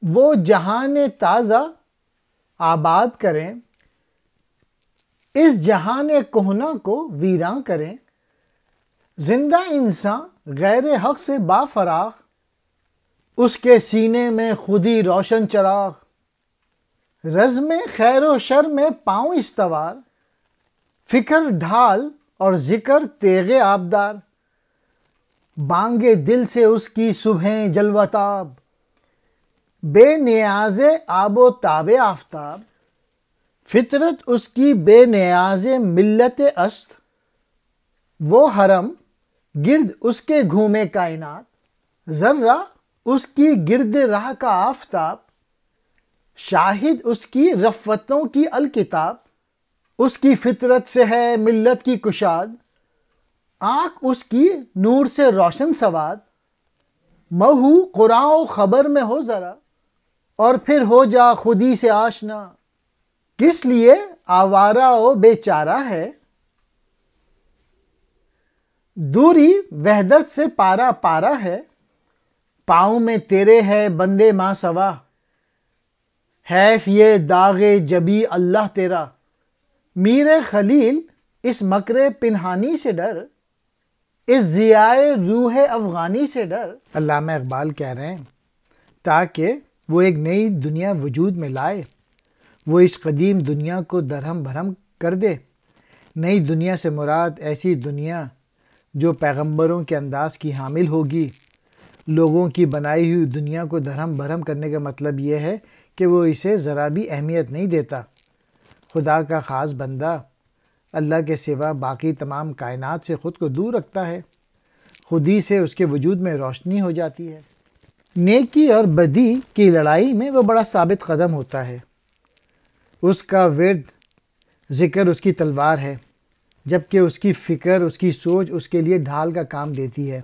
وہ جہان تازہ آباد کریں، اس جہان کہنا کو ویراں کریں۔ زندہ انسان غیر حق سے با فراغ، اس کے سینے میں خودی روشن چراغ۔ رزم خیر و شر میں پاؤں استوار، فکر ڈھال اور ذکر تیغ آبدار۔ بانگ دل سے اس کی صبحیں جلوہ تاب، بے نیاز آب و تاب آفتاب۔ فطرت اس کی بے نیاز ملت است، وہ حرم گرد اس کے گھومے کائنات۔ ذرہ اس کی گرد راہ کا آفتاب، شاہد اس کی رفتوں کی الکتاب۔ اس کی فطرت سے ہے ملت کی کشاد، آنکھ اس کی نور سے روشن سواد۔ مہو قرآن و خبر میں ہو ذرا، اور پھر ہو جا خودی سے آشنا۔ کس لیے آوارہ و بے چارہ ہے، دوری وحدت سے پارا پارا ہے۔ پاؤں میں تیرے ہے بندے ماں سوا، حیف یہ داغ جبی اللہ تیرا۔ میر خلیل اس مکر پنہانی سے ڈر، اس ضیائے روح افغانی سے ڈر۔ علامہ اقبال کہہ رہے ہیں تاکہ وہ ایک نئی دنیا وجود میں لائے، وہ اس قدیم دنیا کو درہم بھرہم کر دے۔ نئی دنیا سے مراد ایسی دنیا جو پیغمبروں کے انداز کی حامل ہوگی۔ لوگوں کی بنائی ہوئی دنیا کو درہم بھرہم کرنے کا مطلب یہ ہے کہ وہ اسے ذرا بھی اہمیت نہیں دیتا۔ خدا کا خاص بندہ اللہ کے سوا باقی تمام کائنات سے خود کو دور رکھتا ہے، خود ہی سے اس کے وجود میں روشنی ہو جاتی ہے۔ نیکی اور بدی کی لڑائی میں وہ بڑا ثابت قدم ہوتا ہے۔ اس کا ورد ذکر اس کی تلوار ہے، جبکہ اس کی فکر، اس کی سوچ اس کے لیے ڈھال کا کام دیتی ہے۔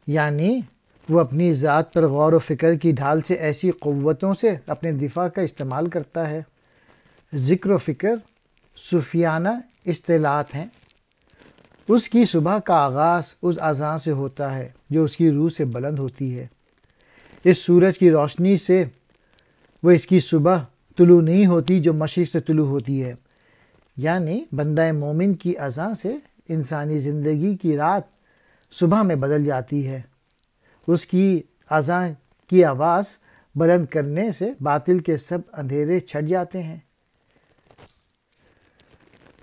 یعنی وہ اپنی ذات پر غور و فکر کی ڈھال سے ایسی قوتوں سے اپنے دفاع کا استعمال کرتا ہے۔ ذکر و فکر صوفیانہ اصطلاحات ہیں۔ اس کی صبح کا آغاز اس اذان سے ہوتا ہے جو اس کی روح سے بلند ہوتی ہے۔ اس سورج کی روشنی سے وہ اس کی صبح طلوع نہیں ہوتی جو مشرق سے طلوع ہوتی ہے۔ یعنی بندہ مومن کی اذان سے انسانی زندگی کی رات صبح میں بدل جاتی ہے۔ اس کی اذان کی آواز بلند کرنے سے باطل کے سب اندھیرے چھٹ جاتے ہیں۔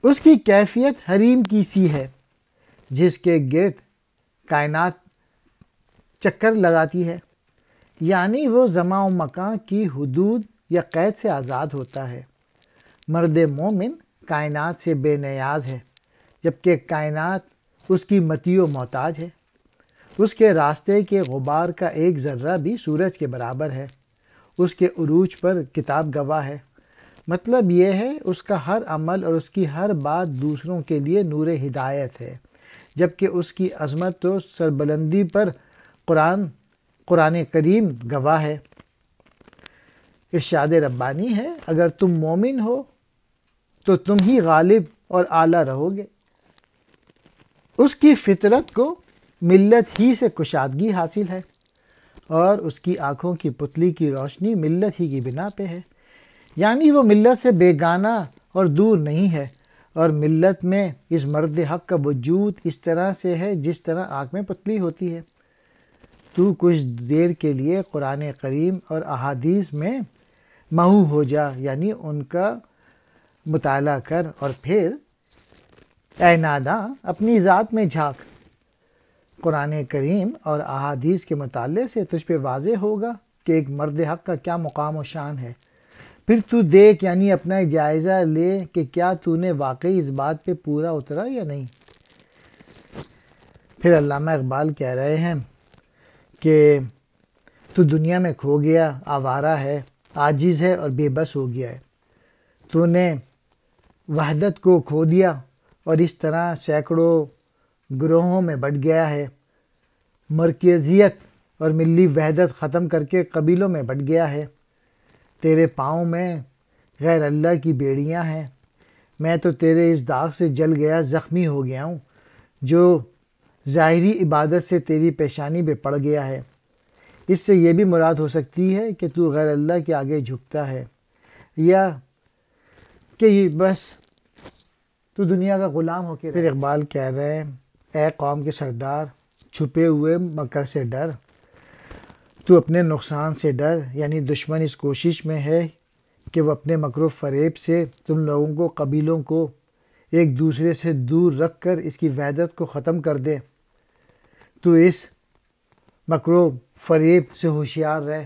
اس کی کیفیت حریم کی سی ہے جس کے گرد کائنات چکر لگاتی ہے، یعنی وہ زمان و مکان کی حدود یا قید سے آزاد ہوتا ہے۔ مرد مومن کائنات سے بے نیاز ہے، جبکہ کائنات اس کی مطیع و محتاج ہے۔ اس کے راستے کے غبار کا ایک ذرہ بھی سورج کے برابر ہے۔ اس کے عروج پر کتاب گواہ ہے۔ مطلب یہ ہے اس کا ہر عمل اور اس کی ہر بات دوسروں کے لیے نور ہدایت ہے، جبکہ اس کی عظمت و سربلندی پر قرآن کریم گواہ ہے۔ ارشاد ربانی ہے، اگر تم مومن ہو تو تم ہی غالب اور اعلیٰ رہو گے۔ اس کی فطرت کو ملت ہی سے کشادگی حاصل ہے، اور اس کی آنکھوں کی پتلی کی روشنی ملت ہی کی بنا پہ ہے۔ یعنی وہ ملت سے بیگانہ اور دور نہیں ہے، اور ملت میں اس مرد حق کا وجود اس طرح سے ہے جس طرح آنکھ میں پتلی ہوتی ہے۔ تو کچھ دیر کے لیے قرآن کریم اور احادیث میں محو ہو جا، یعنی ان کا مطالعہ کر، اور پھر اے ناداں اپنی ذات میں جھانک۔ قرآن کریم اور احادیث کے مطالعے سے تجھ پہ واضح ہوگا کہ ایک مرد حق کا کیا مقام و شان ہے۔ پھر تو دیکھ، یعنی اپنا جائزہ لے کہ کیا تو نے واقعی اس بات پہ پورا اترا یا نہیں۔ پھر علامہ اقبال کہہ رہے ہیں کہ تو دنیا میں کھو گیا، آوارہ ہے، عاجز ہے اور بے بس ہو گیا ہے۔ تو نے وحدت کو کھو دیا اور اس طرح سینکڑوں گروہوں میں بٹ گیا ہے۔ مرکزیت اور ملی وحدت ختم کر کے قبیلوں میں بٹ گیا ہے۔ تیرے پاؤں میں غیر اللہ کی بیڑیاں ہیں۔ میں تو تیرے اس داغ سے جل گیا، زخمی ہو گیا ہوں جو ظاہری عبادت سے تیری پیشانی پہ پڑ گیا ہے۔ اس سے یہ بھی مراد ہو سکتی ہے کہ تو غیر اللہ کے آگے جھکتا ہے، یا کہ یہ بس تو دنیا کا غلام ہو کے رہے۔ پھر اقبال کہہ رہے ہیں، اے قوم کے سردار چھپے ہوئے مکر سے ڈر، تو اپنے نقصان سے ڈر، یعنی دشمن اس کوشش میں ہے کہ وہ اپنے مکر و فریب سے تم لوگوں کو، قبیلوں کو ایک دوسرے سے دور رکھ کر اس کی وحدت کو ختم کر دے۔ تو اس مکر و فریب سے ہوشیار رہ۔